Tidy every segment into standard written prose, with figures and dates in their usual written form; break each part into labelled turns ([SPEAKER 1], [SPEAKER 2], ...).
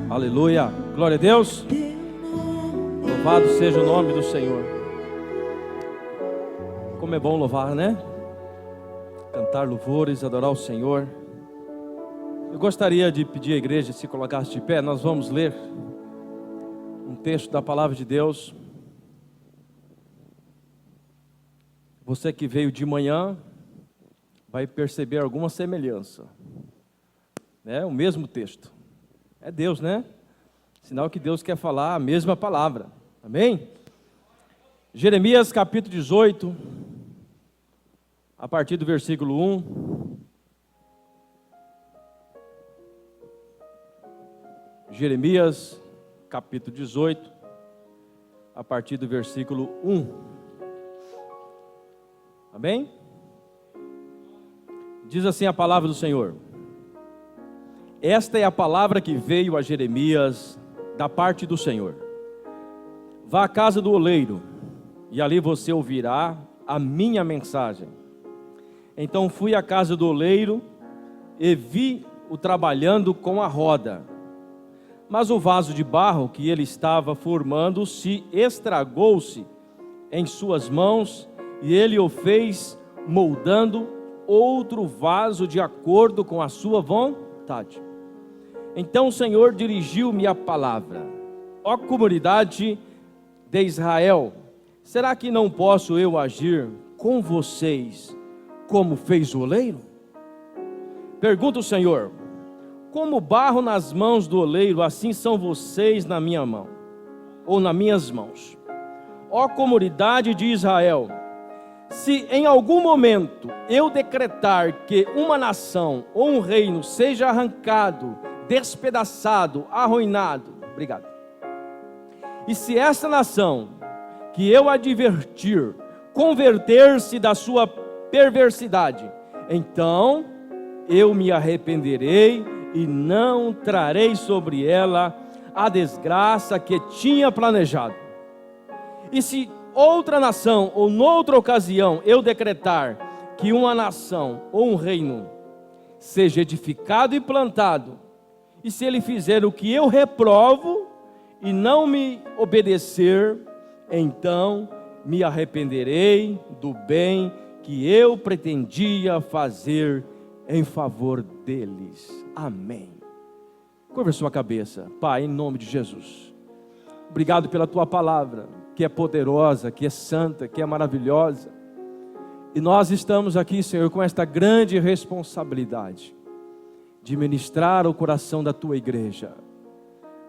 [SPEAKER 1] Aleluia, glória a Deus. Louvado seja o nome do Senhor. Como é bom louvar, né? Cantar louvores, adorar o Senhor. Eu gostaria de pedir à igreja se colocasse de pé. Nós vamos ler um texto da palavra de Deus. Você que veio de manhã vai perceber alguma semelhança, né? O mesmo texto. É Deus, né? Sinal que Deus quer falar a mesma palavra. Amém? Jeremias capítulo 18, a partir do versículo 1. Jeremias capítulo 18, a partir do versículo 1. Amém? Diz assim a palavra do Senhor: esta é a palavra que veio a Jeremias da parte do Senhor. Vá à casa do oleiro, e ali você ouvirá a minha mensagem. Então fui à casa do oleiro e vi-o trabalhando com a roda. Mas o vaso de barro que ele estava formando se estragou-se em suas mãos, e ele o fez moldando outro vaso de acordo com a sua vontade. Então o Senhor dirigiu-me a palavra: ó comunidade de Israel, será que não posso eu agir com vocês como fez o oleiro? Pergunta o Senhor: como barro nas mãos do oleiro, assim são vocês na minha mão, ou nas minhas mãos. Ó comunidade de Israel, se em algum momento eu decretar que uma nação ou um reino seja arrancado, despedaçado, arruinado, obrigado. E se essa nação que eu advertir converter-se da sua perversidade, então eu me arrependerei e não trarei sobre ela a desgraça que tinha planejado. E se outra nação ou noutra ocasião eu decretar que uma nação ou um reino seja edificado e plantado, e se ele fizer o que eu reprovo e não me obedecer, então me arrependerei do bem que eu pretendia fazer em favor deles. Amém. Curva sua cabeça. Pai, em nome de Jesus, obrigado pela tua palavra, que é poderosa, que é santa, que é maravilhosa. E nós estamos aqui, Senhor, com esta grande responsabilidade de ministrar ao coração da tua igreja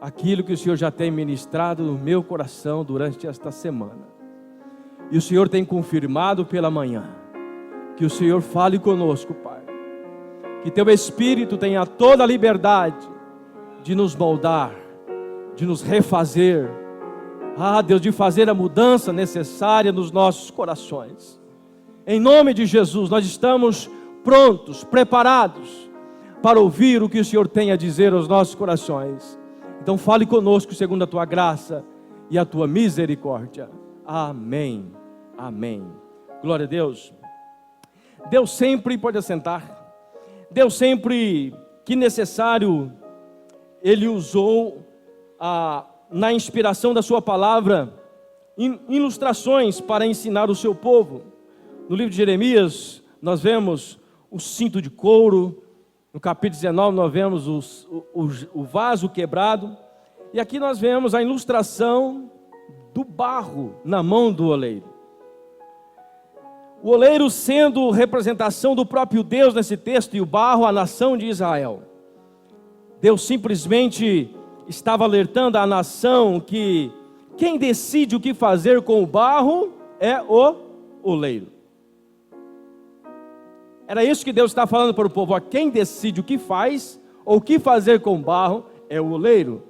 [SPEAKER 1] aquilo que o Senhor já tem ministrado no meu coração durante esta semana. E o Senhor tem confirmado pela manhã. Que o Senhor fale conosco, Pai. Que teu Espírito tenha toda a liberdade de nos moldar, de nos refazer. Deus, de fazer a mudança necessária nos nossos corações. Em nome de Jesus, nós estamos prontos, preparados para ouvir o que o Senhor tem a dizer aos nossos corações. Então fale conosco segundo a tua graça e a tua misericórdia. Amém. Amém. Glória a Deus. Deus sempre pode assentar. Deus sempre que necessário, Ele usou na inspiração da sua palavra ilustrações para ensinar o seu povo. No livro de Jeremias nós vemos o cinto de couro. No capítulo 19 nós vemos o vaso quebrado. E aqui nós vemos a ilustração do barro na mão do oleiro. O oleiro sendo representação do próprio Deus nesse texto, e o barro a nação de Israel. Deus simplesmente estava alertando a nação que quem decide o que fazer com o barro é o oleiro. Era isso que Deus está falando para o povo. Quem decide o que faz ou o que fazer com o barro é o oleiro.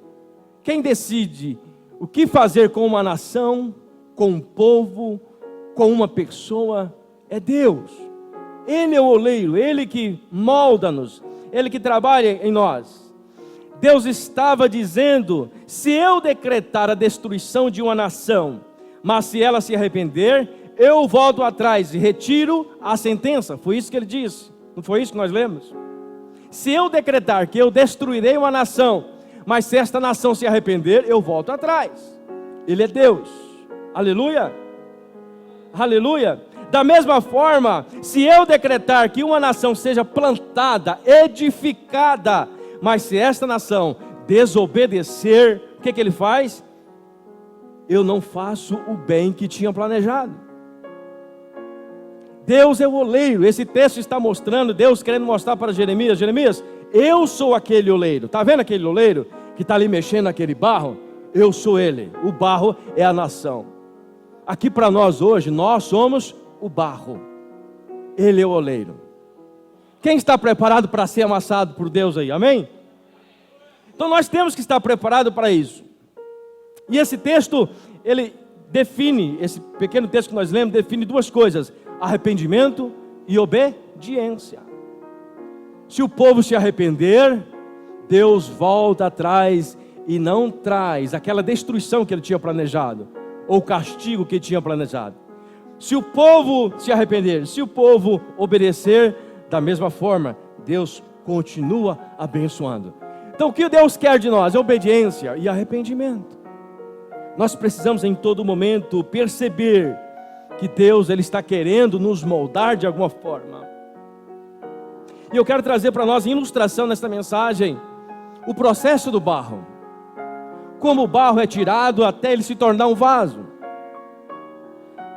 [SPEAKER 1] Quem decide o que fazer com uma nação, com um povo, com uma pessoa, é Deus. Ele é o oleiro, Ele que molda-nos, Ele que trabalha em nós. Deus estava dizendo: se eu decretar a destruição de uma nação, mas se ela se arrepender, eu volto atrás e retiro a sentença. Foi isso que ele disse, não foi isso que nós lemos? Se eu decretar que eu destruirei uma nação, Mas se esta nação se arrepender, eu volto atrás. Ele é Deus. Aleluia. Aleluia. Da mesma forma, se eu decretar que uma nação seja plantada, edificada, mas se esta nação desobedecer, o que ele faz? Eu não faço o bem que tinha planejado. Deus é o oleiro. Esse texto está mostrando, Deus querendo mostrar para Jeremias: Jeremias, eu sou aquele oleiro. Está vendo aquele oleiro que está ali mexendo naquele barro? Eu sou ele. O barro é a nação. Aqui para nós hoje, nós somos o barro. Ele é o oleiro. Quem está preparado para ser amassado por Deus aí? Amém? Então nós temos que estar preparados para isso. E esse texto, ele define, esse pequeno texto que nós lemos, define duas coisas: arrependimento e obediência. Se o povo se arrepender, Deus volta atrás e não traz aquela destruição que ele tinha planejado, ou o castigo que ele tinha planejado. Se o povo se arrepender, se o povo obedecer, da mesma forma, Deus continua abençoando. Então o que Deus quer de nós é obediência e arrependimento. Nós precisamos em todo momento perceber que Deus, Ele está querendo nos moldar de alguma forma. E eu quero trazer para nós, em ilustração nesta mensagem, o processo do barro. Como o barro é tirado até ele se tornar um vaso.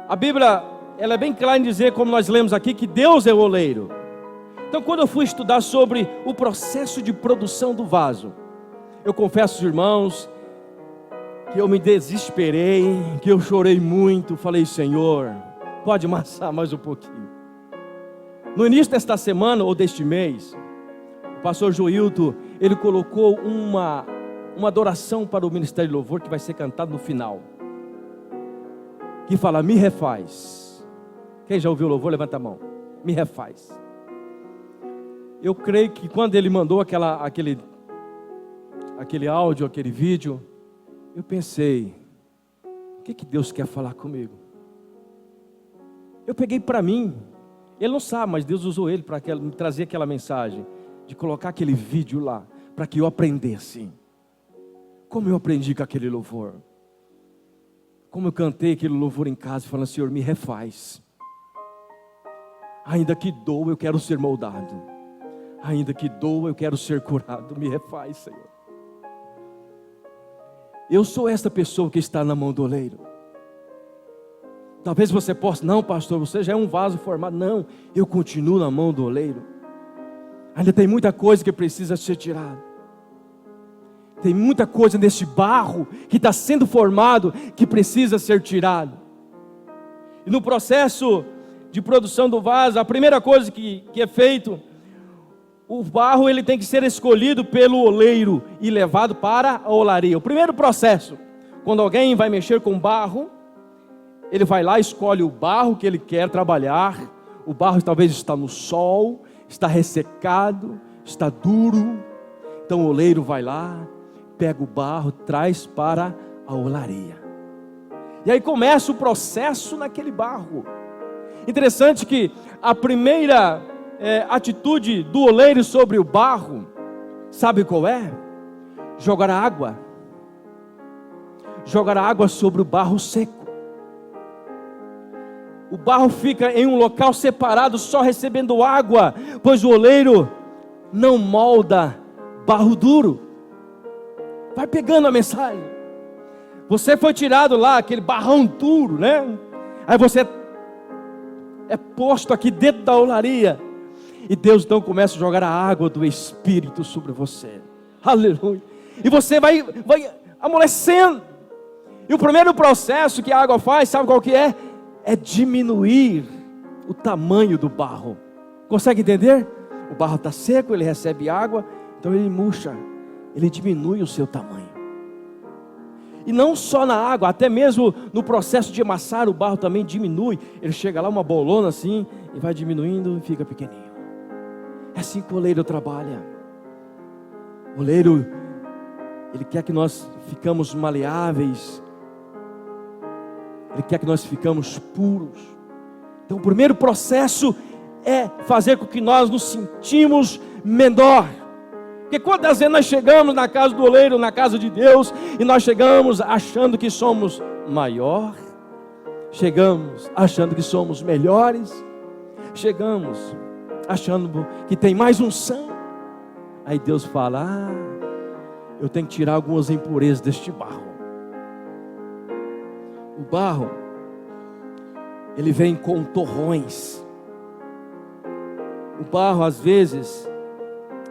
[SPEAKER 1] A Bíblia, ela é bem clara em dizer, como nós lemos aqui, que Deus é o oleiro. Então, quando eu fui estudar sobre o processo de produção do vaso, eu confesso aos irmãos que eu me desesperei, que eu chorei muito. Falei: Senhor, pode amassar mais um pouquinho. No início desta semana ou deste mês, o pastor Joilton, ele colocou uma adoração para o Ministério de Louvor que vai ser cantado no final, que fala: me refaz. Quem já ouviu o louvor, levanta a mão. Me refaz. Eu creio que quando ele mandou aquele áudio, aquele vídeo, eu pensei: o que Deus quer falar comigo? Eu peguei para mim. Ele não sabe, mas Deus usou ele para me trazer aquela mensagem, de colocar aquele vídeo lá, para que eu aprendesse. Como eu aprendi com aquele louvor. Como eu cantei aquele louvor em casa, falando: Senhor, me refaz. Ainda que doa, eu quero ser moldado. Ainda que doa, eu quero ser curado. Me refaz, Senhor. Eu sou esta pessoa que está na mão do oleiro. Talvez você possa: não, pastor, você já é um vaso formado. Não, eu continuo na mão do oleiro. Ainda tem muita coisa que precisa ser tirada. Tem muita coisa nesse barro que está sendo formado, que precisa ser tirado. E no processo de produção do vaso, a primeira coisa que é feito, o barro ele tem que ser escolhido pelo oleiro e levado para a olaria. O primeiro processo, quando alguém vai mexer com barro, ele vai lá, escolhe o barro que ele quer trabalhar. O barro talvez está no sol, está ressecado, está duro. Então o oleiro vai lá, pega o barro, traz para a olaria. E aí começa o processo naquele barro. Interessante que a primeira atitude do oleiro sobre o barro, sabe qual é? Jogar água. Jogar água sobre o barro seco. O barro fica em um local separado, só recebendo água, pois o oleiro não molda barro duro. Vai pegando a mensagem. Você foi tirado lá, aquele barrão duro, né? Aí você é posto aqui dentro da olaria. E Deus então começa a jogar a água do Espírito sobre você. Aleluia. E você vai amolecendo. E o primeiro processo que a água faz, sabe qual que é? É diminuir o tamanho do barro. Consegue entender? O barro está seco, ele recebe água, então ele murcha, ele diminui o seu tamanho. E não só na água, até mesmo no processo de amassar o barro também diminui. Ele chega lá, uma bolona assim, e vai diminuindo e fica pequenininho. É assim que o oleiro trabalha. O oleiro, ele quer que nós ficamos maleáveis. Ele quer que nós ficamos puros. Então o primeiro processo é fazer com que nós nos sentimos menor. Porque quantas vezes nós chegamos na casa do oleiro, na casa de Deus, e nós chegamos achando que somos maior, chegamos achando que somos melhores, chegamos achando que tem mais unção. Aí Deus fala: eu tenho que tirar algumas impurezas deste barro. O barro, ele vem com torrões. O barro às vezes,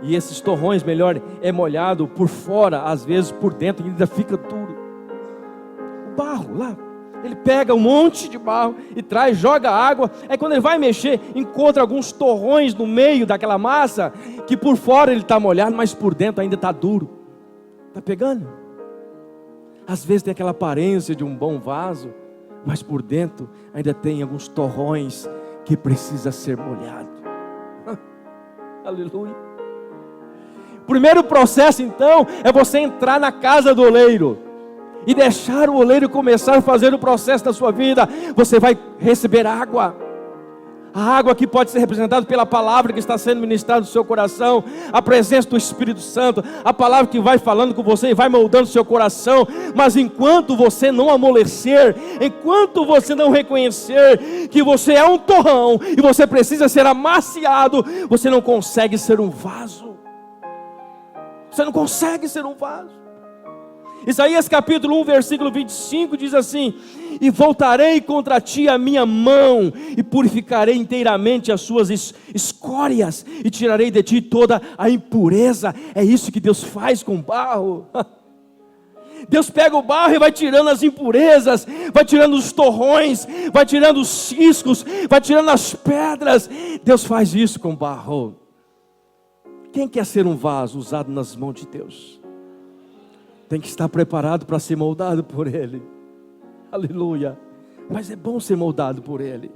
[SPEAKER 1] e esses torrões, melhor, é molhado por fora, às vezes por dentro ainda fica duro. O barro lá, ele pega um monte de barro e traz, joga água. Aí quando ele vai mexer, encontra alguns torrões no meio daquela massa, que por fora ele está molhado, mas por dentro ainda está duro. Está pegando? Às vezes tem aquela aparência de um bom vaso, mas por dentro ainda tem alguns torrões que precisa ser molhado. Aleluia. O primeiro processo então é você entrar na casa do oleiro e deixar o oleiro começar a fazer o processo da sua vida. Você vai receber água. A água que pode ser representada pela palavra que está sendo ministrada no seu coração, a presença do Espírito Santo, a palavra que vai falando com você e vai moldando o seu coração. Mas enquanto você não amolecer, enquanto você não reconhecer que você é um torrão e você precisa ser amaciado, você não consegue ser um vaso. Você não consegue ser um vaso. Isaías capítulo 1, versículo 25 diz assim: e voltarei contra ti a minha mão, e purificarei inteiramente as suas escórias, e tirarei de ti toda a impureza. É isso que Deus faz com o barro. Deus pega o barro e vai tirando as impurezas, vai tirando os torrões, vai tirando os ciscos, vai tirando as pedras. Deus faz isso com o barro. Quem quer ser um vaso usado nas mãos de Deus? Tem que estar preparado para ser moldado por Ele. Aleluia. Mas é bom ser moldado por Ele.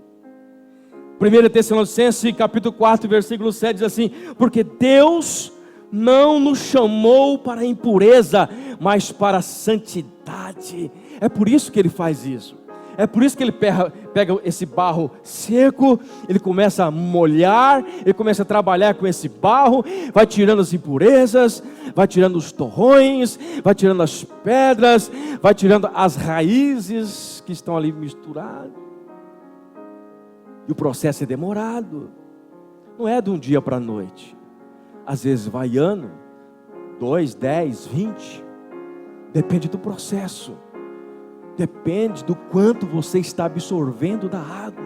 [SPEAKER 1] 1 Tessalonicenses capítulo 4, versículo 7 diz assim: porque Deus não nos chamou para a impureza, mas para a santidade. É por isso que Ele faz isso. É por isso que Ele pega esse barro seco, Ele começa a molhar, Ele começa a trabalhar com esse barro, vai tirando as impurezas, vai tirando os torrões, vai tirando as pedras, vai tirando as raízes que estão ali misturadas. E o processo é demorado, não é de um dia para a noite. Às vezes vai ano, 2, 10, 20, depende do processo. Depende do quanto você está absorvendo da água.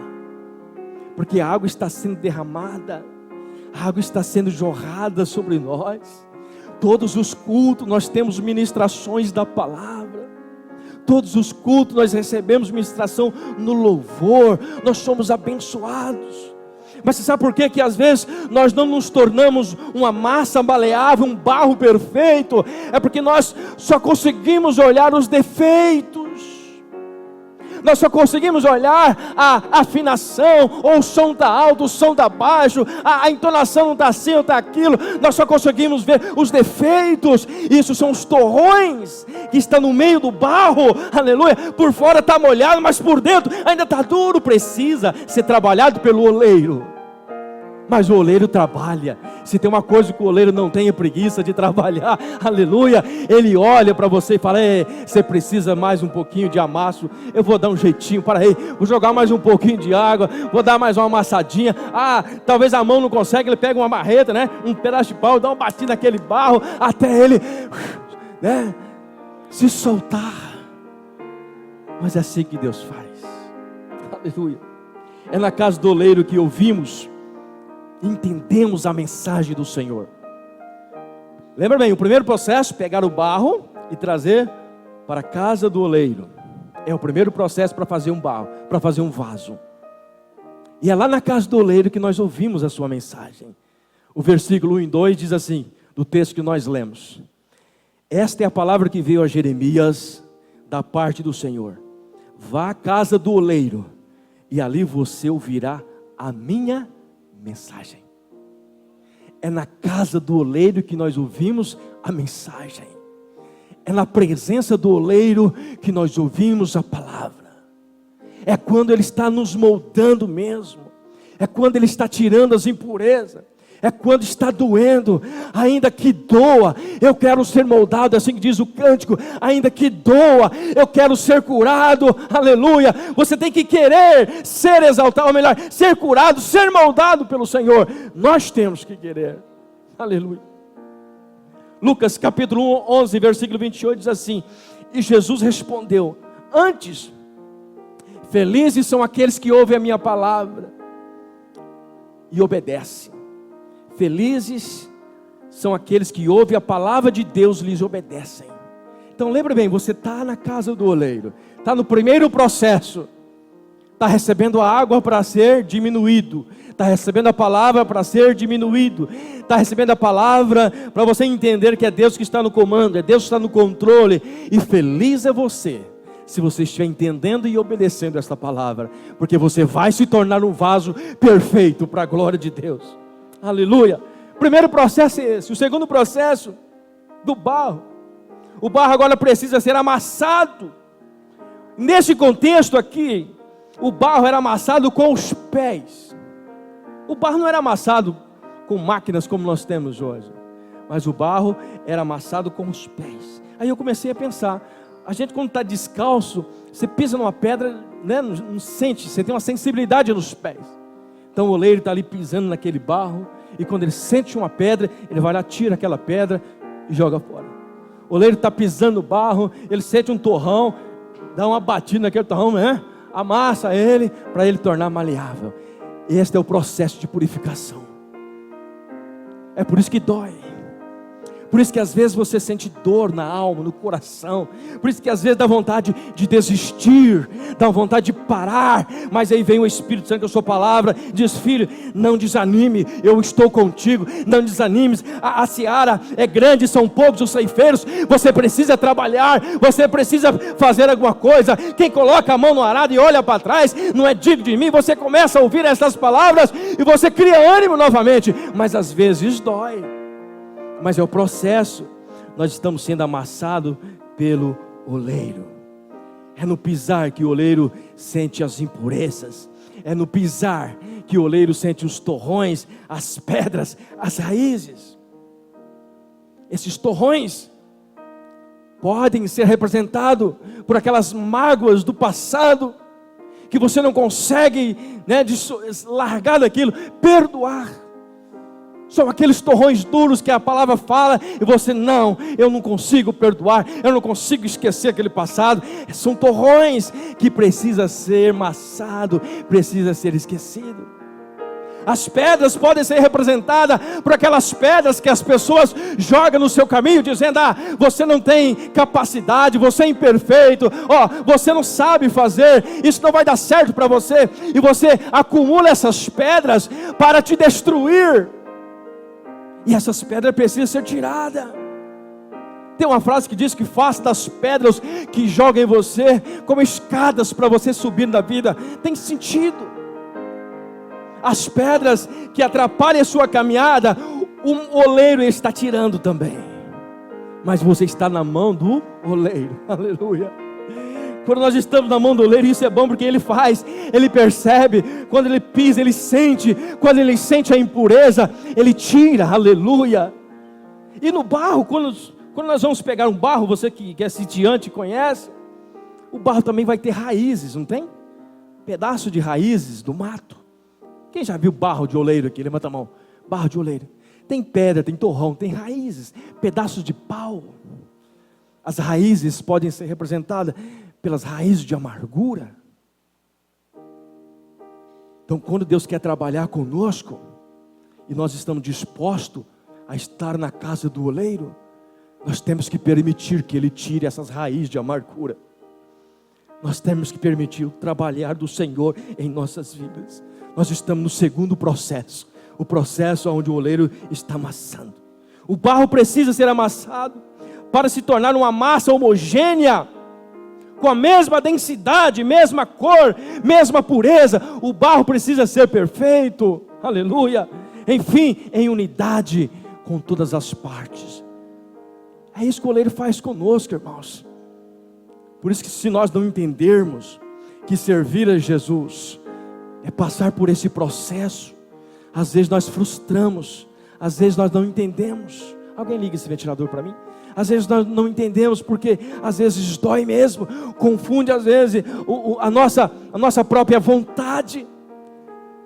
[SPEAKER 1] Porque a água está sendo derramada, a água está sendo jorrada sobre nós. Todos os cultos nós temos ministrações da palavra. Todos os cultos nós recebemos ministração no louvor. Nós somos abençoados. Mas você sabe por quê? Que às vezes nós não nos tornamos uma massa maleável, um barro perfeito? É porque nós só conseguimos olhar os defeitos. Nós só conseguimos olhar a afinação, ou o som está alto, o som está baixo, a entonação não está assim ou está aquilo. Nós só conseguimos ver os defeitos. Isso são os torrões que estão no meio do barro, aleluia. Por fora está molhado, mas por dentro ainda está duro. Precisa ser trabalhado pelo oleiro. Mas o oleiro trabalha. Se tem uma coisa que o oleiro não tem, é preguiça de trabalhar, aleluia. Ele olha para você e fala: você precisa mais um pouquinho de amasso, eu vou dar um jeitinho, para aí, vou jogar mais um pouquinho de água, vou dar mais uma amassadinha. Talvez a mão não consegue, ele pega uma marreta, né, um pedaço de pau, dá uma batida naquele barro, até ele, né, se soltar. Mas é assim que Deus faz, aleluia. É na casa do oleiro que ouvimos, entendemos a mensagem do Senhor. Lembra bem, o primeiro processo, pegar o barro e trazer para a casa do oleiro. É o primeiro processo para fazer um barro, para fazer um vaso. E é lá na casa do oleiro que nós ouvimos a sua mensagem. O versículo 1 e 2 diz assim, do texto que nós lemos: esta é a palavra que veio a Jeremias da parte do Senhor: vá à casa do oleiro, e ali você ouvirá a minha mensagem. É na casa do oleiro que nós ouvimos a mensagem. É na presença do oleiro que nós ouvimos a palavra. É quando Ele está nos moldando mesmo. É quando Ele está tirando as impurezas. É quando está doendo, ainda que doa, eu quero ser moldado, assim que diz o cântico, ainda que doa, eu quero ser curado, aleluia. Você tem que querer ser exaltado, ou melhor, ser curado, ser moldado pelo Senhor. Nós temos que querer, aleluia. Lucas capítulo 11, versículo 28 diz assim: e Jesus respondeu: antes, felizes são aqueles que ouvem a minha palavra e obedecem. Felizes são aqueles que ouvem a palavra de Deus e lhes obedecem. Então lembra bem, você está na casa do oleiro, está no primeiro processo, está recebendo a água para ser diminuído, está recebendo a palavra para ser diminuído, está recebendo a palavra para você entender que é Deus que está no comando, é Deus que está no controle. E feliz é você, se você estiver entendendo e obedecendo esta palavra, porque você vai se tornar um vaso perfeito para a glória de Deus. Aleluia. Primeiro processo é esse. O segundo processo, do barro. O barro agora precisa ser amassado. Nesse contexto aqui, o barro era amassado com os pés. O barro não era amassado com máquinas como nós temos hoje, mas o barro era amassado com os pés. Aí eu comecei a pensar, a gente quando está descalço, você pisa numa pedra, né, não sente, você tem uma sensibilidade nos pés. Então o oleiro está ali pisando naquele barro, e quando ele sente uma pedra, ele vai lá, tira aquela pedra e joga fora. O oleiro está pisando no barro, ele sente um torrão, dá uma batida naquele torrão, né? Amassa ele, para ele tornar maleável. Este é o processo de purificação. É por isso que dói. Por isso que às vezes você sente dor na alma, no coração. Por isso que às vezes dá vontade de desistir, dá vontade de parar. Mas aí vem o Espírito Santo, a sua palavra, diz: filho, não desanime, eu estou contigo. Não desanimes, a seara é grande, são poucos os ceifeiros. Você precisa trabalhar, você precisa fazer alguma coisa. Quem coloca a mão no arado e olha para trás, não é digno de mim. Você começa a ouvir essas palavras e você cria ânimo novamente. Mas às vezes dói. Mas é o processo. Nós estamos sendo amassados pelo oleiro. É no pisar que o oleiro sente as impurezas. É no pisar que o oleiro sente os torrões, as pedras, as raízes. Esses torrões podem ser representados por aquelas mágoas do passado, que você não consegue, né, largar daquilo, perdoar. São aqueles torrões duros que a palavra fala, e você, não, eu não consigo perdoar, eu não consigo esquecer aquele passado. São torrões que precisa ser amassado, precisa ser esquecido. As pedras podem ser representadas por aquelas pedras que as pessoas jogam no seu caminho, dizendo: você não tem capacidade, você é imperfeito, você não sabe fazer, isso não vai dar certo para você. E você acumula essas pedras para te destruir. E essas pedras precisam ser tiradas. Tem uma frase que diz que faça das pedras que jogam em você como escadas para você subir na vida. Tem sentido. As pedras que atrapalham a sua caminhada, o oleiro está tirando também. Mas você está na mão do oleiro. Aleluia. Quando nós estamos na mão do oleiro, isso é bom, porque ele faz, ele percebe, quando ele pisa, ele sente, quando ele sente a impureza, ele tira, aleluia. E no barro, quando nós vamos pegar um barro, você que é sitiante conhece, o barro também vai ter raízes, não tem? Pedaço de raízes do mato. Quem já viu barro de oleiro aqui? Levanta a mão. Barro de oleiro. Tem pedra, tem torrão, tem raízes, pedaços de pau. As raízes podem ser representadas pelas raízes de amargura. Então, quando Deus quer trabalhar conosco, e nós estamos dispostos a estar na casa do oleiro, nós temos que permitir que Ele tire essas raízes de amargura. Nós temos que permitir o trabalhar do Senhor em nossas vidas. Nós estamos no segundo processo, o processo onde o oleiro está amassando. O barro precisa ser amassado para se tornar uma massa homogênea, com a mesma densidade, mesma cor, mesma pureza. O barro precisa ser perfeito, aleluia. Enfim, em unidade com todas as partes. É isso que o oleiro faz conosco, irmãos. Por isso que, se nós não entendermos que servir a Jesus é passar por esse processo, às vezes nós frustramos, às vezes nós não entendemos. Alguém liga esse ventilador para mim? Às vezes nós não entendemos, porque às vezes dói mesmo, confunde às vezes a nossa própria vontade.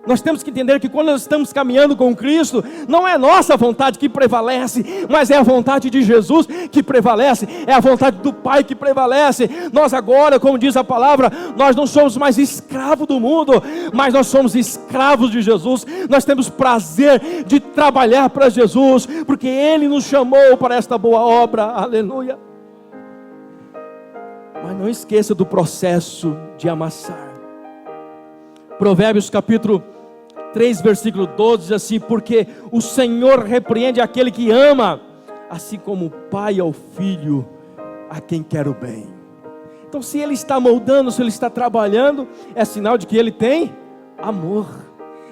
[SPEAKER 1] Nós temos que entender que quando nós estamos caminhando com Cristo, não é nossa vontade que prevalece, mas é a vontade de Jesus que prevalece, é a vontade do Pai que prevalece. Nós agora, como diz a palavra, nós não somos mais escravos do mundo, mas nós somos escravos de Jesus. Nós temos prazer de trabalhar para Jesus, porque Ele nos chamou para esta boa obra, aleluia. Mas não esqueça do processo de amassar. Provérbios capítulo 3, versículo 12 diz assim: porque o Senhor repreende aquele que ama, assim como o pai ao filho, a quem quer o bem. Então, se Ele está moldando, se Ele está trabalhando, é sinal de que Ele tem amor,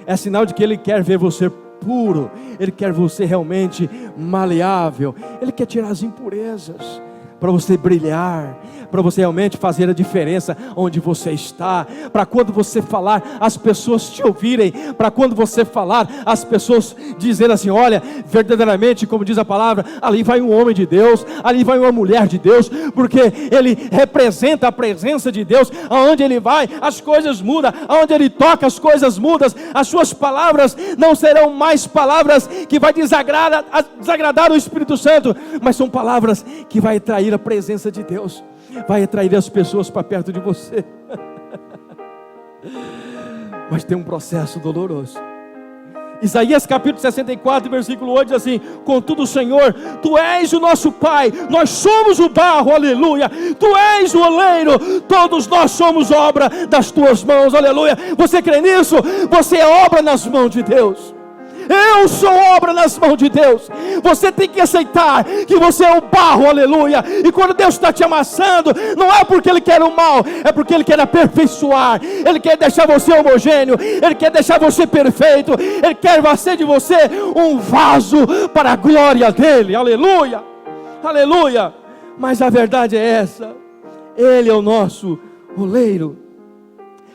[SPEAKER 1] é sinal de que Ele quer ver você puro, Ele quer você realmente maleável, Ele quer tirar as impurezas, para você brilhar, para você realmente fazer a diferença onde você está, para quando você falar, as pessoas te ouvirem, para quando você falar, as pessoas dizerem assim: olha, verdadeiramente, como diz a palavra, ali vai um homem de Deus, ali vai uma mulher de Deus, porque ele representa a presença de Deus. Aonde ele vai, as coisas mudam, aonde ele toca, as coisas mudam. As suas palavras não serão mais palavras que vai desagradar o Espírito Santo, mas são palavras que vai atrair a presença de Deus, vai atrair as pessoas para perto de você. Mas tem um processo doloroso. Isaías capítulo 64, versículo 8 diz assim: contudo, Senhor, Tu és o nosso Pai, nós somos o barro, aleluia. Tu és o oleiro, todos nós somos obra das Tuas mãos, aleluia. Você crê nisso? Você é obra nas mãos de Deus. Eu sou obra nas mãos de Deus. Você tem que aceitar que você é o barro, aleluia. E quando Deus está te amassando, não é porque Ele quer o mal, é porque Ele quer aperfeiçoar. Ele quer deixar você homogêneo, Ele quer deixar você perfeito, Ele quer fazer de você um vaso para a glória dEle, aleluia, aleluia. Mas a verdade é essa: Ele é o nosso oleiro.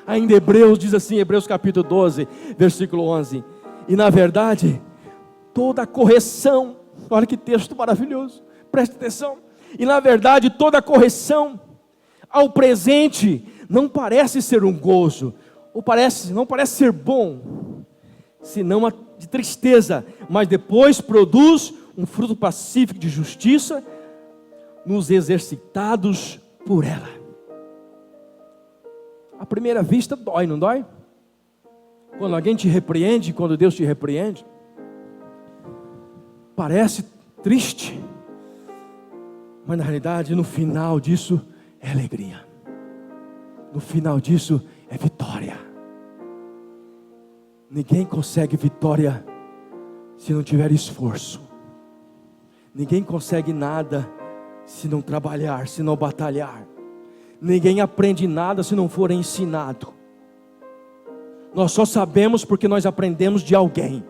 [SPEAKER 1] Ainda Hebreus diz assim, Hebreus capítulo 12, versículo 11: e na verdade, toda correção, olha que texto maravilhoso, preste atenção. E na verdade, toda correção ao presente não parece ser um gozo, ou não parece ser bom, senão de tristeza, mas depois produz um fruto pacífico de justiça nos exercitados por ela. À primeira vista dói, não dói? Quando alguém te repreende, quando Deus te repreende, parece triste, mas na realidade, no final disso é alegria, no final disso é vitória. Ninguém consegue vitória se não tiver esforço, ninguém consegue nada se não trabalhar, se não batalhar, ninguém aprende nada se não for ensinado. Nós só sabemos porque nós aprendemos de alguém.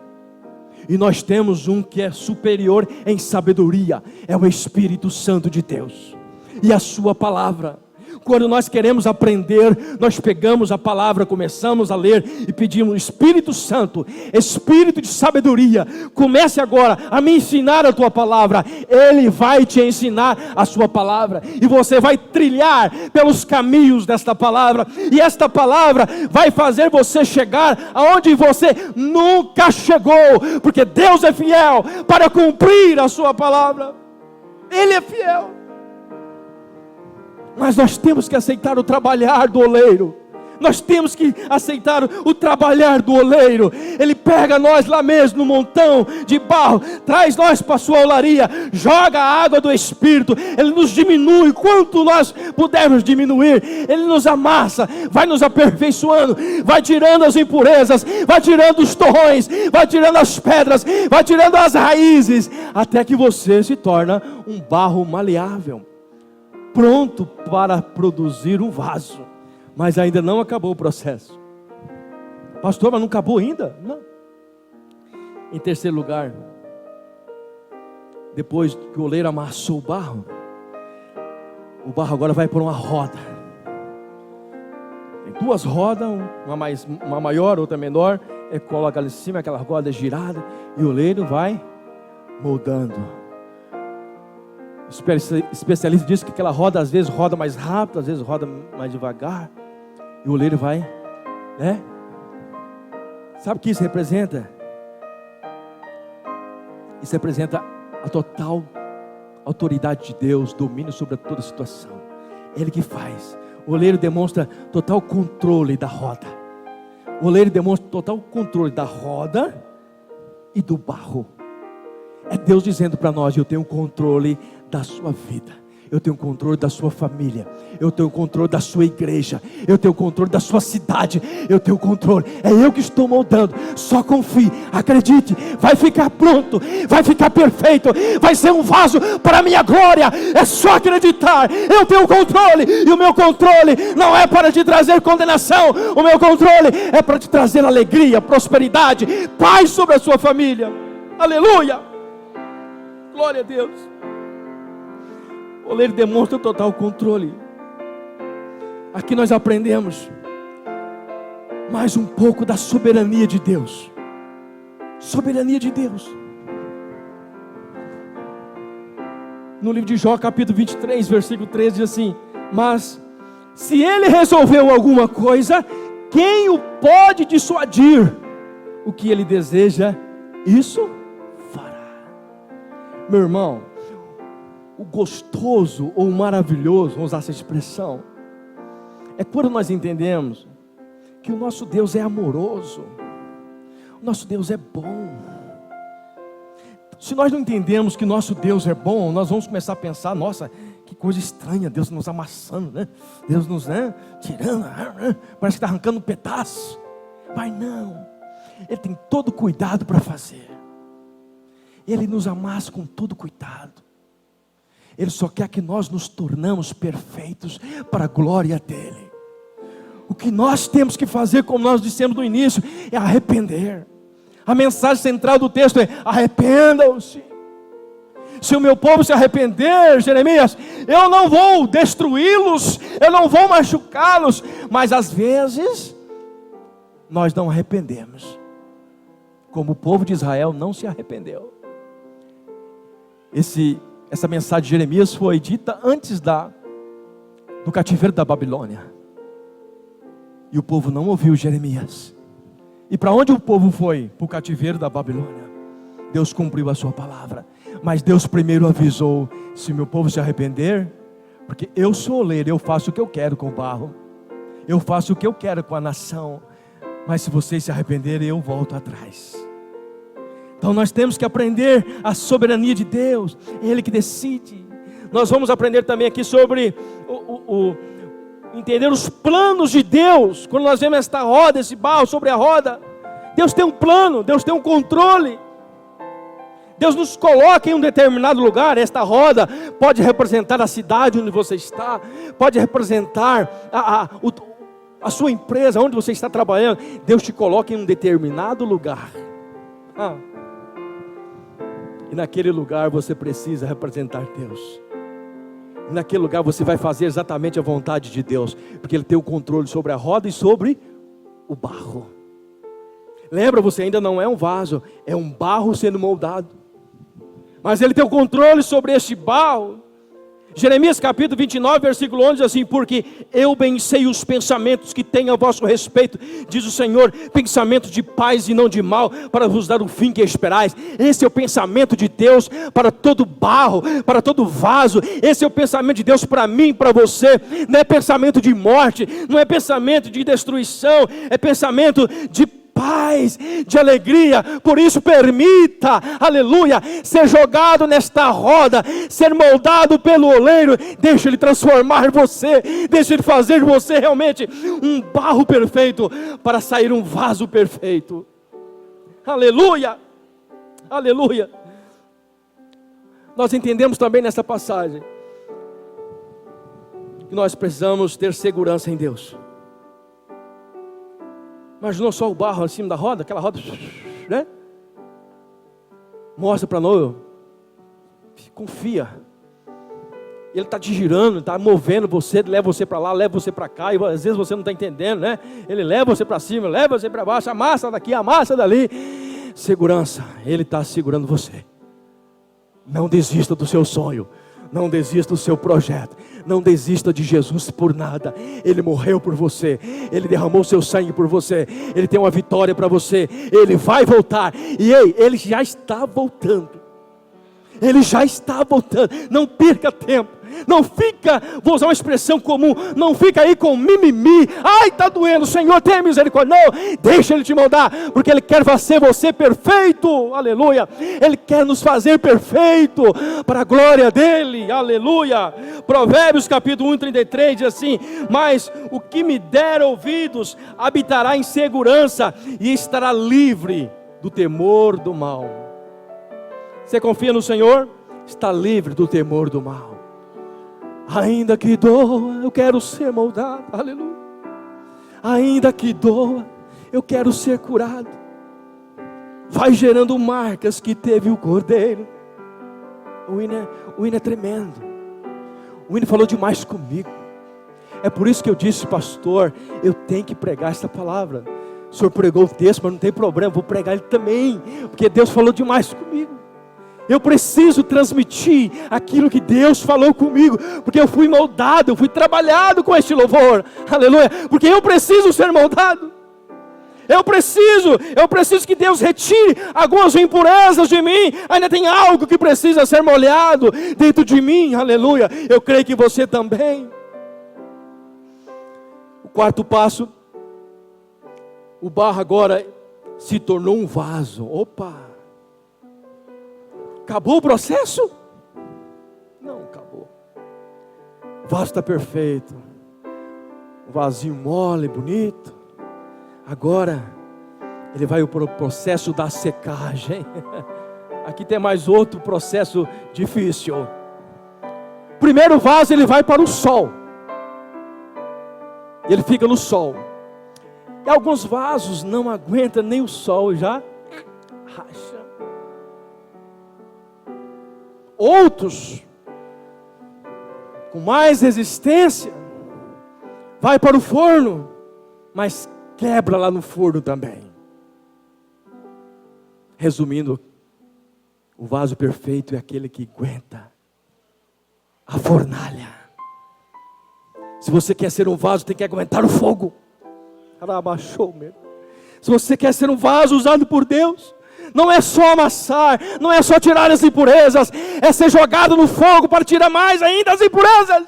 [SPEAKER 1] E nós temos um que é superior em sabedoria, é o Espírito Santo de Deus e a sua palavra. Quando nós queremos aprender, nós pegamos a palavra, começamos a ler e pedimos: Espírito Santo, Espírito de sabedoria, comece agora a me ensinar a tua palavra. Ele vai te ensinar a sua palavra, e você vai trilhar pelos caminhos desta palavra, e esta palavra vai fazer você chegar aonde você nunca chegou, porque Deus é fiel para cumprir a sua palavra. Ele é fiel. Mas nós temos que aceitar o trabalhar do oleiro. Nós temos que aceitar o trabalhar do oleiro. Ele pega nós lá mesmo no montão de barro, traz nós para a sua olaria, joga a água do Espírito. Ele nos diminui quanto nós pudermos diminuir. Ele nos amassa, vai nos aperfeiçoando, vai tirando as impurezas, vai tirando os torrões, vai tirando as pedras, vai tirando as raízes, até que você se torna um barro maleável, pronto para produzir um vaso. Mas ainda não acabou o processo. Pastor, mas não acabou ainda? Não. Em terceiro lugar, depois que o oleiro amassou o barro agora vai por uma roda. Tem duas rodas, uma maior, outra menor, Ele coloca ali em cima aquela roda girada e o oleiro vai moldando. O especialista diz que aquela roda às vezes roda mais rápido, às vezes roda mais devagar. E o oleiro vai, né? Sabe o que isso representa? Isso representa a total autoridade de Deus, domínio sobre toda a situação. Ele que faz. O oleiro demonstra total controle da roda. O oleiro demonstra total controle da roda e do barro. É Deus dizendo para nós: eu tenho controle da sua vida, eu tenho controle da sua família, eu tenho controle da sua igreja, eu tenho controle da sua cidade, eu tenho controle, é eu que estou moldando. Só confie, acredite, vai ficar pronto, vai ficar perfeito, vai ser um vaso para a minha glória. É só acreditar, eu tenho controle, e o meu controle não é para te trazer condenação, o meu controle é para te trazer alegria, prosperidade, paz sobre a sua família. Aleluia, glória a Deus. O oleiro demonstra total controle. Aqui nós aprendemos mais um pouco da soberania de Deus. Soberania de Deus. No livro de Jó, capítulo 23, versículo 13, diz assim: mas se ele resolveu alguma coisa, quem o pode dissuadir? O que ele deseja, isso fará. Meu irmão, o gostoso ou maravilhoso, vamos usar essa expressão, é quando nós entendemos que o nosso Deus é amoroso, o nosso Deus é bom. Se nós não entendemos que nosso Deus é bom, nós vamos começar a pensar: nossa, que coisa estranha, Deus nos amassando, né? Deus nos, né, tirando, parece que está arrancando um pedaço. Mas não, Ele tem todo cuidado para fazer. Ele nos amassa com todo cuidado. Ele só quer que nós nos tornamos perfeitos para a glória dEle. O que nós temos que fazer, como nós dissemos no início, é arrepender. A mensagem central do texto é: arrependam-se. Se o meu povo se arrepender, Jeremias, eu não vou destruí-los, eu não vou machucá-los. Mas às vezes nós não arrependemos, como o povo de Israel não se arrependeu. Essa mensagem de Jeremias foi dita antes do cativeiro da Babilônia. E o povo não ouviu Jeremias. E para onde o povo foi? Para o cativeiro da Babilônia. Deus cumpriu a sua palavra. Mas Deus primeiro avisou: se meu povo se arrepender, porque eu sou oleiro, eu faço o que eu quero com o barro, eu faço o que eu quero com a nação, mas se vocês se arrependerem, eu volto atrás. Então nós temos que aprender a soberania de Deus, é Ele que decide. Nós vamos aprender também aqui sobre entender os planos de Deus. Quando nós vemos esta roda, esse barro sobre a roda, Deus tem um plano, Deus tem um controle. Deus nos coloca em um determinado lugar. Esta roda pode representar a cidade onde você está, pode representar a sua empresa, onde você está trabalhando. Deus te coloca em um determinado lugar. E naquele lugar você precisa representar Deus. E naquele lugar você vai fazer exatamente a vontade de Deus, porque Ele tem o controle sobre a roda e sobre o barro. Lembra, você ainda não é um vaso, é um barro sendo moldado. Mas Ele tem o controle sobre este barro. Jeremias capítulo 29, versículo 11 diz assim: porque eu bem sei os pensamentos que tenho a vosso respeito, diz o Senhor, pensamentos de paz e não de mal, para vos dar o fim que esperais. Esse é o pensamento de Deus para todo barro, para todo vaso. Esse é o pensamento de Deus para mim, para você. Não é pensamento de morte, não é pensamento de destruição, é pensamento de paz, de alegria. Por isso permita, aleluia, ser jogado nesta roda, ser moldado pelo oleiro. Deixa Ele transformar você, deixa Ele fazer de você realmente um barro perfeito, para sair um vaso perfeito. Aleluia, aleluia. Nós entendemos também nessa passagem que nós precisamos ter segurança em Deus. Imaginou só o barro em cima da roda, aquela roda, né? Mostra para nós, confia. Ele está te girando, está movendo você, leva você para lá, leva você para cá, e às vezes você não está entendendo, né? Ele leva você para cima, leva você para baixo, amassa daqui, amassa dali. Segurança, Ele está segurando você. Não desista do seu sonho, não desista do seu projeto, não desista de Jesus por nada. Ele morreu por você, Ele derramou seu sangue por você, Ele tem uma vitória para você, Ele vai voltar, e Ele já está voltando. Ele já está voltando. Não perca tempo. Não fica, vou usar uma expressão comum, não fica aí com mimimi. Ai, está doendo, Senhor, tenha misericórdia. Não, deixa Ele te moldar, porque Ele quer fazer você perfeito. Aleluia. Ele quer nos fazer perfeito para a glória dEle. Aleluia. Provérbios capítulo 1:33 diz assim: mas o que me der ouvidos habitará em segurança e estará livre do temor do mal. Você confia no Senhor? Está livre do temor do mal. Ainda que doa, eu quero ser moldado. Aleluia. Ainda que doa, eu quero ser curado. Vai gerando marcas que teve o Cordeiro. O hino é tremendo. O hino falou demais comigo. É por isso que eu disse, pastor, eu tenho que pregar essa palavra. O senhor pregou o texto, mas não tem problema, vou pregar ele também, porque Deus falou demais comigo. Eu preciso transmitir aquilo que Deus falou comigo, porque eu fui moldado, eu fui trabalhado com este louvor, aleluia, porque eu preciso ser moldado, eu preciso que Deus retire algumas impurezas de mim, ainda tem algo que precisa ser molhado dentro de mim, aleluia, eu creio que você também. O quarto passo, o barro agora se tornou um vaso. Opa! Acabou o processo? Não, acabou. O vaso está perfeito. O vasinho mole, bonito. Agora, ele vai para o processo da secagem. Aqui tem mais outro processo difícil. Primeiro vaso, ele vai para o sol. Ele fica no sol. E alguns vasos não aguentam nem o sol, já racha. Outros, com mais resistência, vai para o forno, mas quebra lá no forno também. Resumindo, o vaso perfeito é aquele que aguenta a fornalha. Se você quer ser um vaso, tem que aguentar o fogo. Se você quer ser um vaso usado por Deus, não é só amassar, não é só tirar as impurezas, é ser jogado no fogo para tirar mais ainda as impurezas.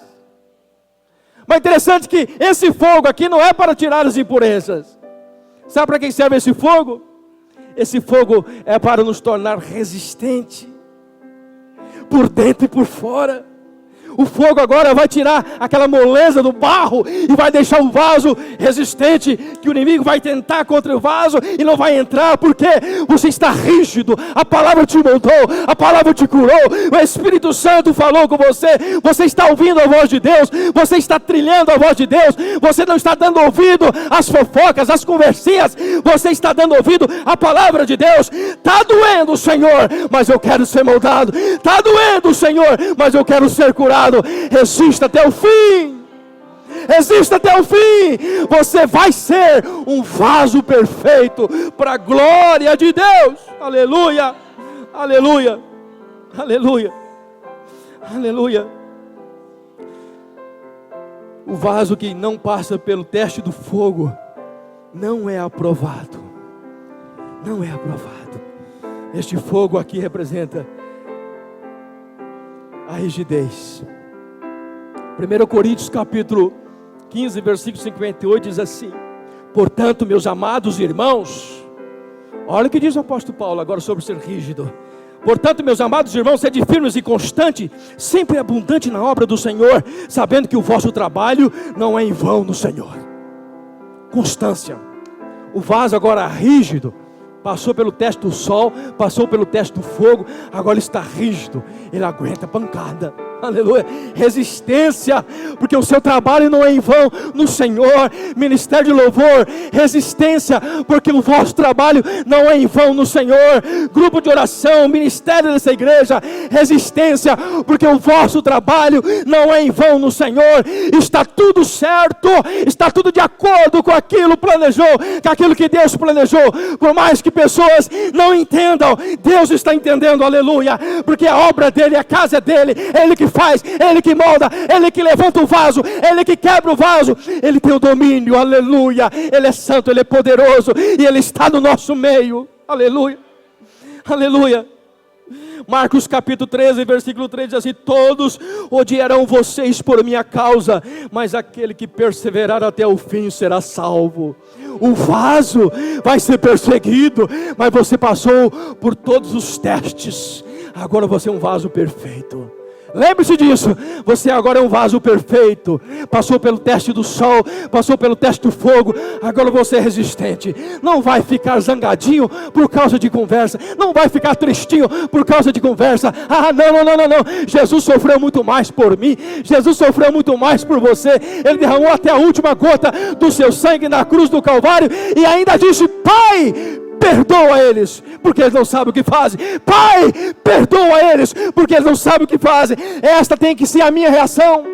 [SPEAKER 1] Mas interessante que esse fogo aqui não é para tirar as impurezas. Sabe para quem serve esse fogo? Esse fogo é para nos tornar resistente, por dentro e por fora. O fogo agora vai tirar aquela moleza do barro e vai deixar o vaso resistente, que o inimigo vai tentar contra o vaso e não vai entrar, porque você está rígido. A palavra te moldou, a palavra te curou, o Espírito Santo falou com você, você está ouvindo a voz de Deus, você está trilhando a voz de Deus, você não está dando ouvido às fofocas, às conversinhas, você está dando ouvido à palavra de Deus. Está doendo, Senhor, mas eu quero ser moldado. Está doendo, Senhor, mas eu quero ser curado. Resista até o fim. Resista até o fim. Você vai ser um vaso perfeito para a glória de Deus. Aleluia. Aleluia. Aleluia. Aleluia. O vaso que não passa pelo teste do fogo não é aprovado. Não é aprovado. Este fogo aqui representa a rigidez. 1 Coríntios capítulo 15, versículo 58 diz assim: portanto, meus amados irmãos, olha o que diz o apóstolo Paulo agora sobre ser rígido. Portanto, meus amados irmãos, sede firmes e constantes, sempre abundante na obra do Senhor, sabendo que o vosso trabalho não é em vão no Senhor. Constância. O vaso agora rígido passou pelo teste do sol, passou pelo teste do fogo, agora está rígido, ele aguenta pancada. Aleluia, resistência, porque o seu trabalho não é em vão no Senhor. Ministério de louvor, resistência, porque o vosso trabalho não é em vão no Senhor. Grupo de oração, ministério dessa igreja, resistência, porque o vosso trabalho não é em vão no Senhor. Está tudo certo, está tudo de acordo com aquilo planejou, com aquilo que Deus planejou. Por mais que pessoas não entendam, Deus está entendendo, aleluia, porque a obra dele, a casa é dele, é Ele que faz, Ele que molda, Ele que levanta o vaso, Ele que quebra o vaso, Ele tem o domínio, aleluia, Ele é santo, Ele é poderoso, e Ele está no nosso meio, aleluia, aleluia. Marcos capítulo 13, versículo 3 diz assim: todos odiarão vocês por minha causa, mas aquele que perseverar até o fim será salvo. O vaso vai ser perseguido, mas você passou por todos os testes, agora você é um vaso perfeito. Lembre-se disso, você agora é um vaso perfeito, passou pelo teste do sol, passou pelo teste do fogo, agora você é resistente. Não vai ficar zangadinho por causa de conversa, não vai ficar tristinho por causa de conversa. Ah, não, Jesus sofreu muito mais por mim, Jesus sofreu muito mais por você, Ele derramou até a última gota do seu sangue na cruz do Calvário, e ainda disse: Pai, perdoa eles, porque eles não sabem o que fazem. Pai, perdoa eles, porque eles não sabem o que fazem. Esta tem que ser a minha reação,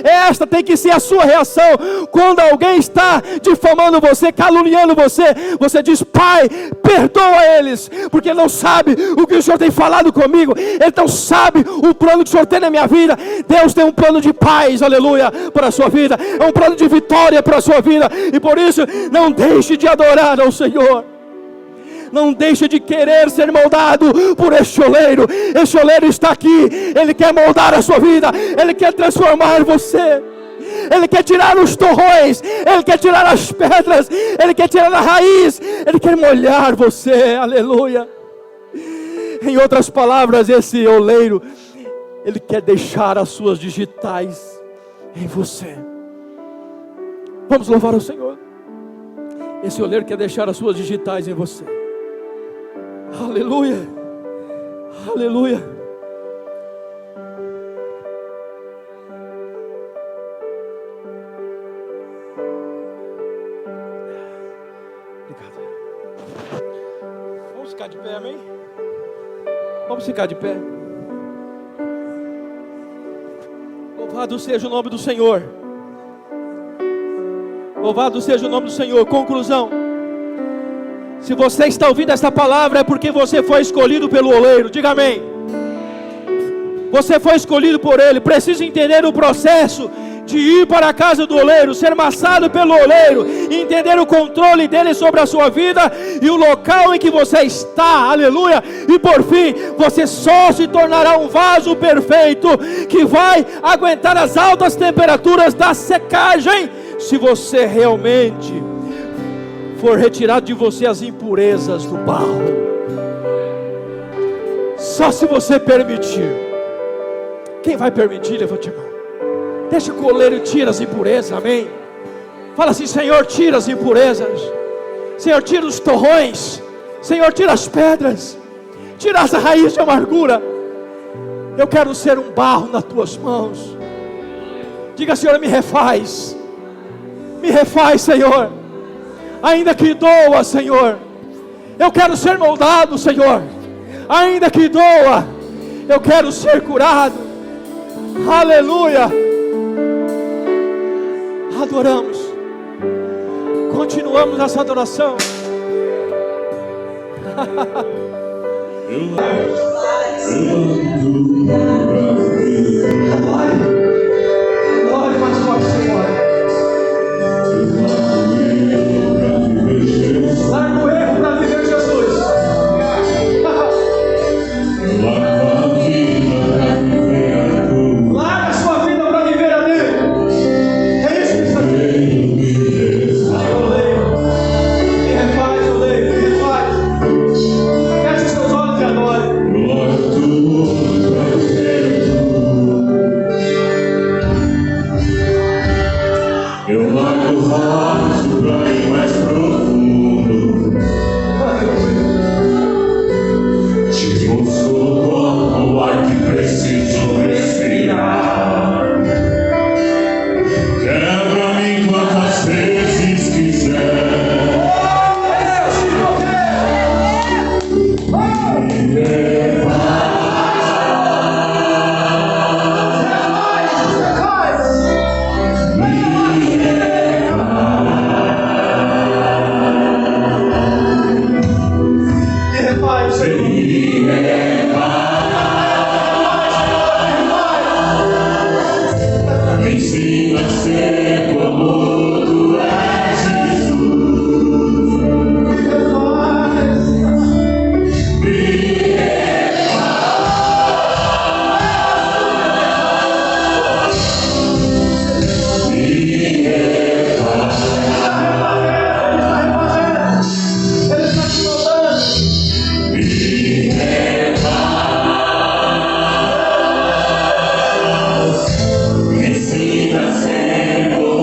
[SPEAKER 1] esta tem que ser a sua reação. Quando alguém está difamando você, caluniando você, você diz: Pai, perdoa eles, porque não sabe o que o Senhor tem falado comigo, ele não sabe o plano que o Senhor tem na minha vida. Deus tem um plano de paz, aleluia, para a sua vida, é um plano de vitória para a sua vida, e por isso não deixe de adorar ao Senhor. Não deixe de querer ser moldado por este oleiro. Este oleiro está aqui, ele quer moldar a sua vida, ele quer transformar você, ele quer tirar os torrões, ele quer tirar as pedras, ele quer tirar a raiz, ele quer molhar você, aleluia. Em outras palavras, esse oleiro, ele quer deixar as suas digitais em você. Vamos louvar o Senhor. Esse oleiro quer deixar as suas digitais em você. Aleluia, aleluia. Obrigado. Vamos ficar de pé, amém? Vamos ficar de pé. Louvado seja o nome do Senhor. Louvado seja o nome do Senhor. Conclusão: se você está ouvindo esta palavra, é porque você foi escolhido pelo oleiro. Diga amém. Você foi escolhido por Ele. Precisa entender o processo de ir para a casa do oleiro, ser amassado pelo oleiro, entender o controle dele sobre a sua vida e o local em que você está, aleluia. E por fim, você só se tornará um vaso perfeito, que vai aguentar as altas temperaturas da secagem, se você realmente for retirado de você as impurezas do barro. Só se você permitir. Quem vai permitir? Levante a mão. Deixa que o oleiro tire as impurezas, amém? Fala assim: Senhor, tira as impurezas, Senhor, tira os torrões, Senhor, tira as pedras, tira as raízes de amargura. Eu quero ser um barro nas tuas mãos. Diga: Senhor, me refaz, Senhor, ainda que doa, Senhor. Eu quero ser moldado, Senhor, ainda que doa. Eu quero ser curado. Aleluia. Adoramos, continuamos essa adoração. Glória, mais forte, Senhor. Larga o erro para viver Jesus. Larga a sua vida para viver a Deus. É isso que está aqui. Me refaz, oleiro, me refaz. Feche os seus olhos e adore.
[SPEAKER 2] Eu largo o vaso para ir mais profundo. Te consumo o ar que preciso respirar. ensina a ser como tu és, Jesus. Ensina a ser como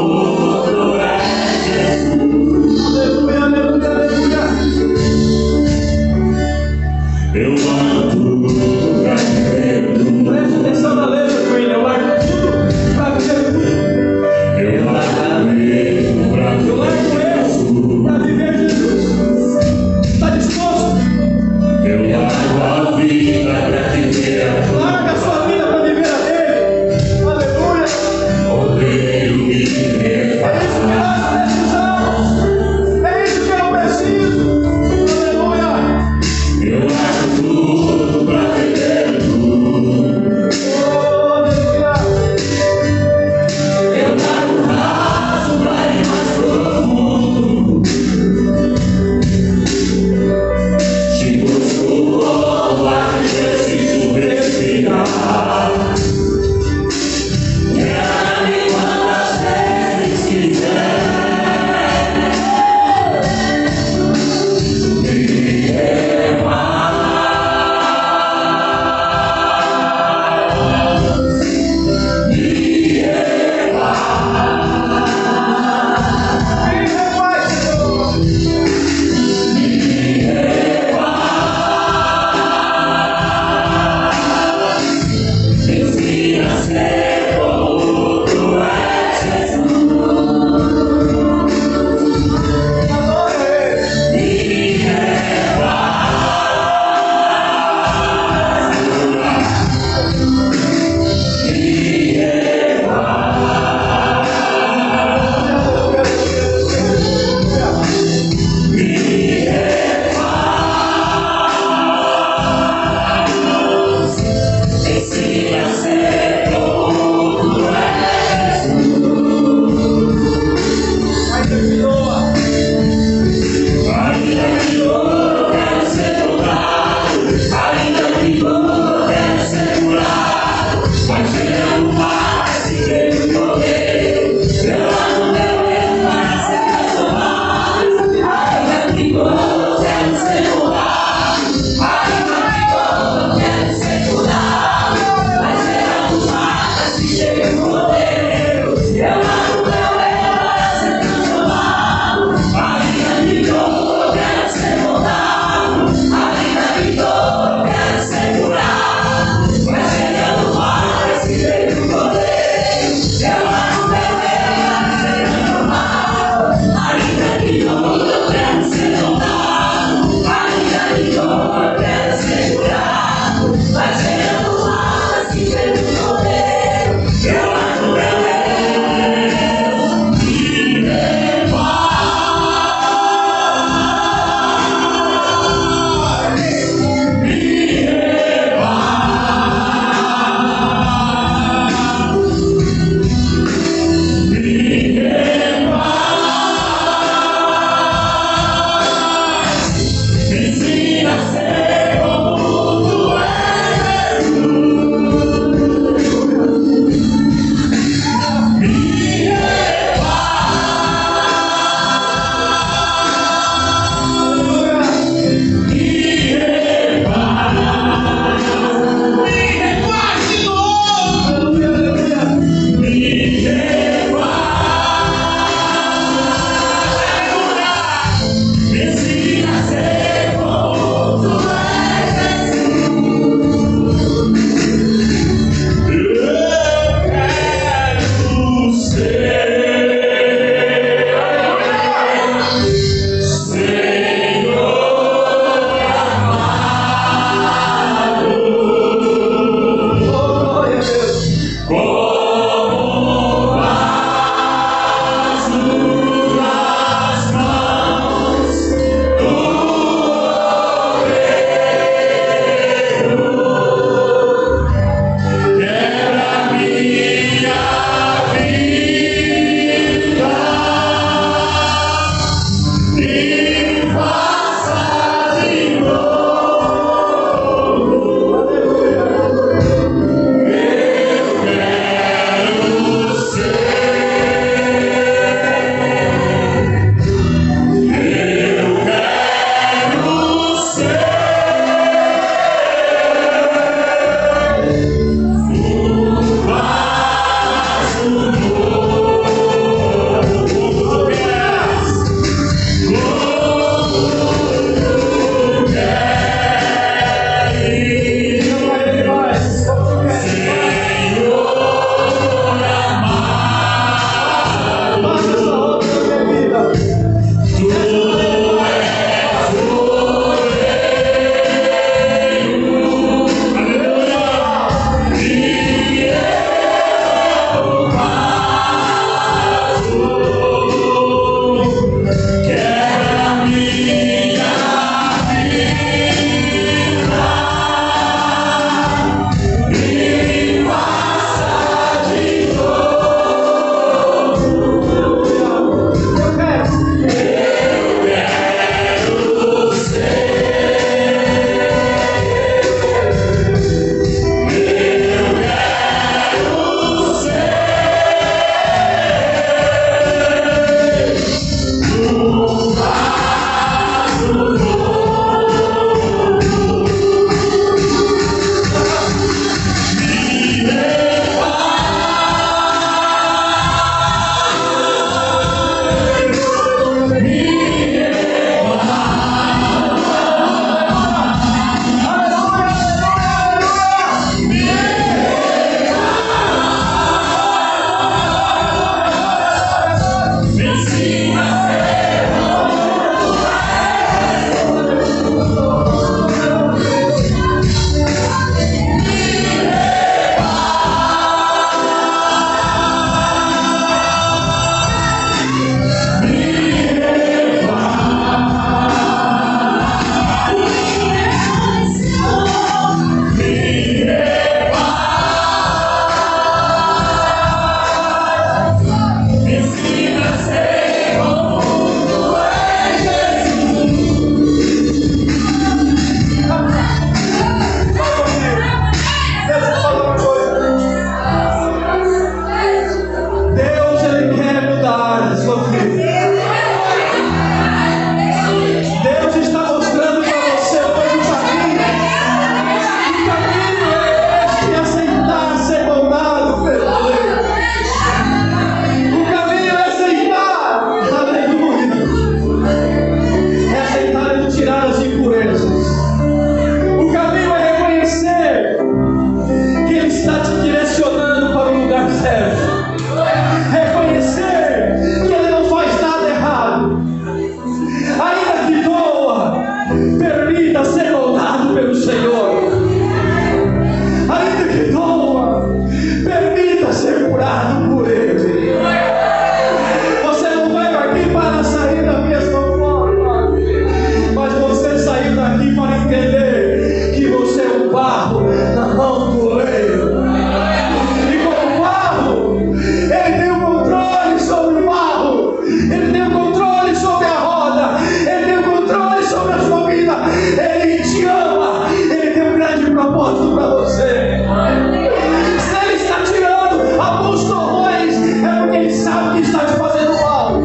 [SPEAKER 3] que está te fazendo mal.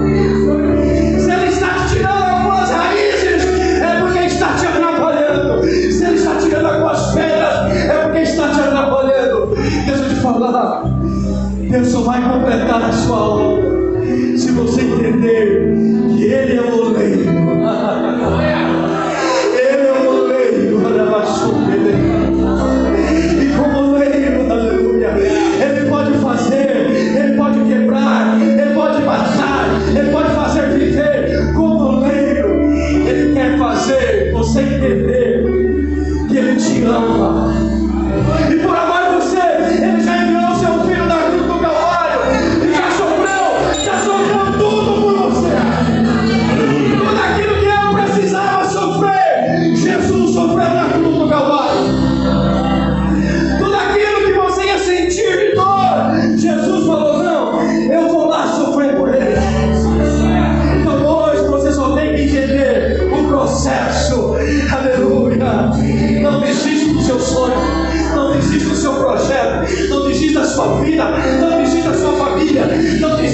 [SPEAKER 3] Se ele está te tirando algumas raízes, é porque está te atrapalhando. Se ele está tirando algumas pedras, é porque está te atrapalhando. Deixa eu te falar, Deus só vai completar a sua obra se você entender que Ele é o oleiro. Ele é o oleiro. E como oleiro, aleluia, Ele pode fazer, Ele pode quebrar, Ele pode matar, Ele pode fazer viver. Como oleiro, Ele quer fazer você entender que Ele te ama. E por amor de você, Ele já enviou o seu filho na cruz do Calvário e já sofreu tudo por você. Tudo aquilo que eu precisava sofrer, Jesus sofreu na cruz do Calvário. Tudo aquilo que você ia sentir de dor, Jesus falou: não, eu vou lá sofrer por ele. Então hoje você só tem que entender o processo. Aleluia. Não desista do seu sonho, não desista do seu projeto, não desista da sua vida, não desista da sua família, não desista